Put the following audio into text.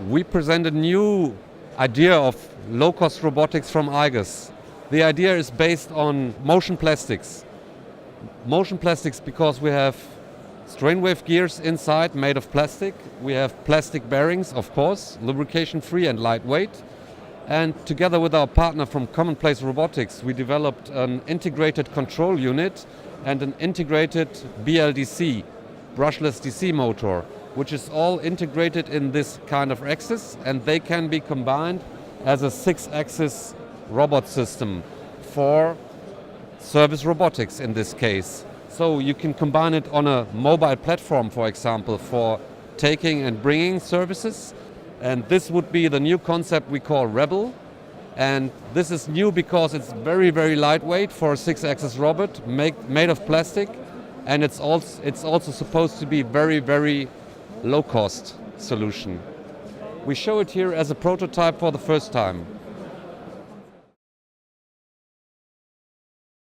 we present a new idea of low-cost robotics from IGUS. The idea is based on motion plastics. Motion plastics because we have strain wave gears inside made of plastic. We have plastic bearings, of course, lubrication-free and lightweight. And together with our partner from Commonplace Robotics, we developed an integrated control unit and an integrated BLDC, brushless DC motor, which is all integrated in this kind of axis, and they can be combined as a 6-axis robot system for service robotics in this case. So you can combine it on a mobile platform, for example, for taking and bringing services. And this would be the new concept we call Rebel. And this is new because it's very, very lightweight for a 6-axis robot made of plastic. And it's also supposed to be very, very low-cost solution. We show it here as a prototype for the first time.